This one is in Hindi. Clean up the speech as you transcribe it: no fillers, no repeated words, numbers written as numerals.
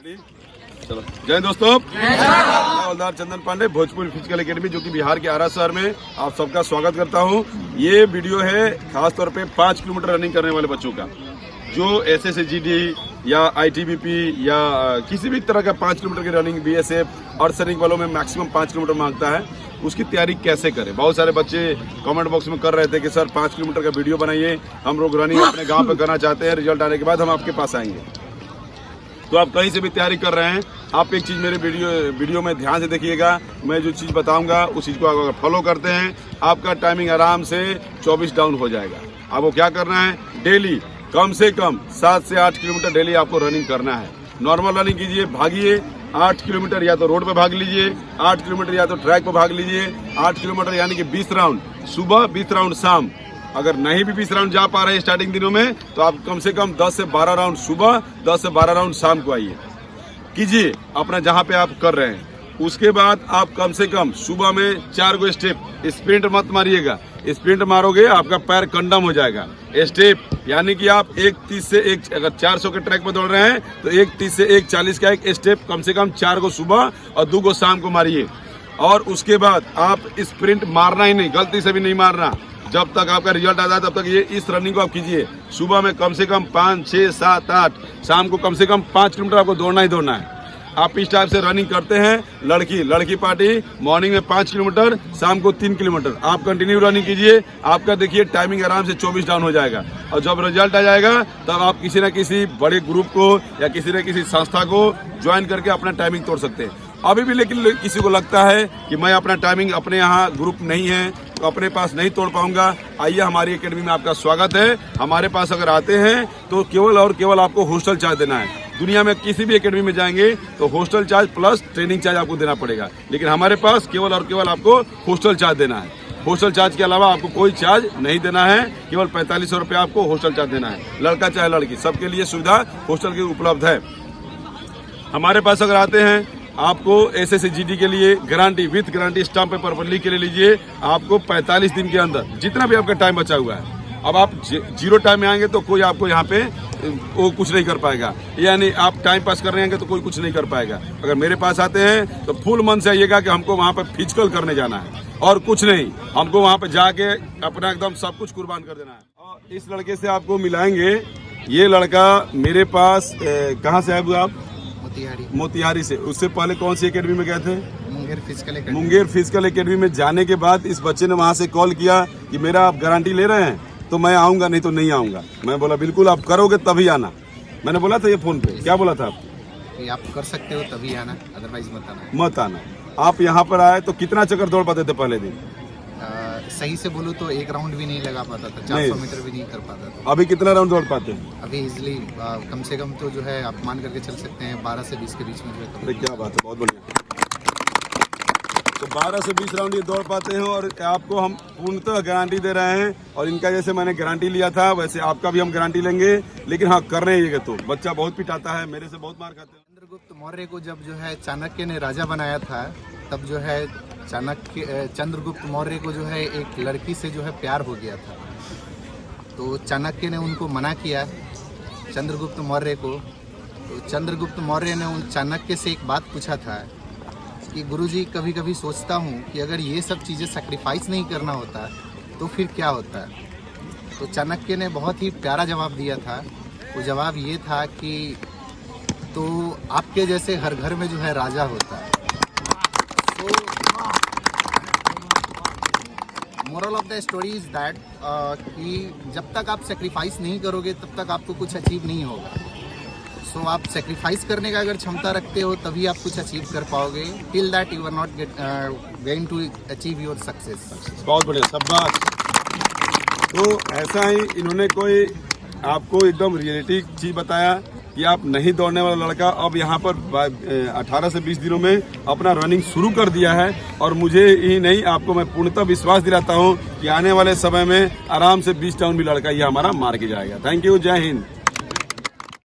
चलो जय दोस्तों, हवलदार चंदन पांडे, भोजपुर फिजिकल एकेडमी, जो कि बिहार के आरा शहर में आप सबका स्वागत करता हूं। ये वीडियो है खास तौर पे 5 किलोमीटर रनिंग करने वाले बच्चों का, जो SSGD या ITBP या किसी भी तरह का 5 किलोमीटर की रनिंग, BSF और सैनिक वालों में मैक्सिमम 5 किलोमीटर मांगता है। उसकी तैयारी कैसे करें? बहुत सारे बच्चे कमेंट बॉक्स में कर रहे थे कि सर 5 किलोमीटर का वीडियो बनाइए, हम लोग रनिंग अपने गांव पे करना चाहते हैं, रिजल्ट आने के बाद हम आपके पास आएंगे। तो आप कहीं से भी तैयारी कर रहे हैं, आप एक चीज़ मेरे वीडियो में ध्यान से देखिएगा। मैं जो चीज़ बताऊंगा उस चीज़ को अगर फॉलो करते हैं, आपका टाइमिंग आराम से 24 डाउन हो जाएगा। आपको क्या करना है, डेली कम से कम 7 से 8 किलोमीटर डेली आपको रनिंग करना है। नॉर्मल रनिंग कीजिए, भागिए 8 किलोमीटर, या तो रोड पे भाग लीजिए 8 किलोमीटर, या तो ट्रैक पे भाग लीजिए 8 किलोमीटर, यानी कि 20 राउंड सुबह, 20 राउंड शाम। अगर नहीं भी 20 राउंड जा पा रहे हैं स्टार्टिंग दिनों में, तो आप कम से कम 10 से 12 राउंड सुबह, 10 से 12 राउंड शाम को आइए, कीजिए अपना जहां पे आप कर रहे हैं। उसके बाद आप कम से कम सुबह में 4 गो स्टेप, स्प्रिंट मत मारिएगा। स्प्रिंट मारोगे आपका पैर कंडम हो जाएगा। स्टेप यानी कि आप 1:30 से 1, अगर 400 के ट्रैक पर दौड़ रहे हैं तो 1:30 से 1:40 का एक स्टेप कम से कम 4 गो सुबह और 2 गो शाम को मारिए। और उसके बाद आप स्प्रिंट मारना ही नहीं, गलती से भी नहीं मारना। जब तक आपका रिजल्ट आता है तब तक ये इस रनिंग को आप कीजिए। सुबह में कम से कम 5, 6, 7, 8, शाम को कम से कम 5 किलोमीटर आपको दौड़ना ही दौड़ना है। आप इस टाइप से रनिंग करते हैं। लड़की पार्टी मॉर्निंग में 5 किलोमीटर, शाम को 3 किलोमीटर आप कंटिन्यू रनिंग कीजिए। आपका देखिए टाइमिंग आराम से 24 डाउन हो जाएगा। और जब रिजल्ट आ जाएगा तब आप किसी न किसी बड़े ग्रुप को या किसी न किसी संस्था को ज्वाइन करके अपना टाइमिंग तोड़ सकते हैं। अभी भी लेकिन किसी को लगता है कि मैं अपना टाइमिंग, अपने यहाँ ग्रुप नहीं है तो अपने पास नहीं तोड़ पाऊंगा, आइए हमारी एकेडमी में आपका स्वागत है। हमारे पास अगर आते हैं तो केवल और केवल आपको हॉस्टल चार्ज देना है। दुनिया में किसी भी एकेडमी में जाएंगे तो hostel charge plus training charge आपको देना पड़ेगा, लेकिन हमारे पास केवल और केवल आपको हॉस्टल चार्ज देना है। हॉस्टल चार्ज के अलावा आपको कोई चार्ज नहीं देना है, केवल 4500 रुपये आपको हॉस्टल चार्ज देना है। लड़का चाहे लड़की, सबके लिए सुविधा हॉस्टल की उपलब्ध है। हमारे पास अगर आते हैं, आपको SSGD के लिए guarantee, with guarantee stamp paper पर लिख के ले लीजिए। आपको 45 दिन के अंदर जितना भी आपका टाइम बचा हुआ है, अब आप 0 टाइम में आएंगे तो कोई आपको यहाँ पे वो कुछ नहीं कर पाएगा, यानी आप टाइम पास करने आएंगे तो कोई कुछ नहीं कर पाएगा। अगर मेरे पास आते हैं तो फुल मन से आइएगा कि हमको वहाँ पे फिजिकल करने जाना है और कुछ नहीं, हमको वहाँ पे जाके अपना एकदम सब कुछ कुर्बान कर देना है। और इस लड़के से आपको मिलाएंगे। ये लड़का मेरे पास कहाँ से आए आप? मोतिहारी से। उससे पहले कौन सी एकेडमी में गए थे? मुंगेर फिजिकल एकेडमी में जाने के बाद इस बच्चे ने वहाँ से कॉल किया कि मेरा आप गारंटी ले रहे हैं तो मैं आऊँगा, नहीं तो नहीं आऊँगा। मैं बोला बिल्कुल आप करोगे तभी आना। मैंने बोला था ये फोन पे, क्या बोला था आप कर सकते हो तभी आना, अदरवाइज मत आना। आप यहाँ पर आए तो कितना चक्कर दौड़ पाते थे पहले दिन? सही से बोलूँ तो 1 राउंड भी नहीं लगा पाता था, 400 मीटर भी नहीं कर पाता था। अभी कितना राउंड दौड़ पाते हैं? अभी इजिली कम से कम तो जो है आप मान करके चल सकते हैं 12 से 20 के बीच में जो है। अरे क्या बात है, बहुत बढ़िया। तो 12 से 20 राउंड ये दौड़ पाते हैं और आपको हम पूर्णतः गारंटी दे रहे हैं। और इनका जैसे मैंने गारंटी लिया था वैसे आपका भी हम गारंटी लेंगे, लेकिन हाँ कर रहे हैं। तो बच्चा बहुत पिटाता है, मेरे से बहुत मार खाते हैं। चंद्रगुप्त मौर्य को जब जो है चाणक्य ने राजा बनाया था, तब जो है चंद्रगुप्त मौर्य को जो है एक लड़की से जो है प्यार हो गया था। तो चाणक्य ने उनको मना किया चंद्रगुप्त मौर्य को। तो चंद्रगुप्त मौर्य ने उन चाणक्य से एक बात पूछा था कि गुरुजी, कभी कभी सोचता हूँ कि अगर ये सब चीज़ें सैक्रिफाइस नहीं करना होता तो फिर क्या होता। तो चाणक्य ने बहुत ही प्यारा जवाब दिया था। वो जवाब ये था कि तो आपके जैसे हर घर में जो है राजा होता है। Moral of the story is that कि जब तक आप सेक्रीफाइस नहीं करोगे तब तक आपको कुछ अचीव नहीं होगा। सो आप सेक्रीफाइस करने का अगर क्षमता रखते हो तभी आप कुछ अचीव कर पाओगे। Till that you are not going to achieve your success. बहुत बढ़िया, शाबाश। तो ऐसा ही इन्होंने कोई आपको एकदम रियलिटी चीज बताया कि आप नहीं दौड़ने वाला लड़का अब यहाँ पर 18 से 20 दिनों में अपना रनिंग शुरू कर दिया है। और मुझे ही नहीं, आपको मैं पूर्णतः विश्वास दिलाता हूँ कि आने वाले समय में आराम से 20 डाउन भी लड़का ये हमारा मार के जाएगा। थैंक यू, जय हिंद।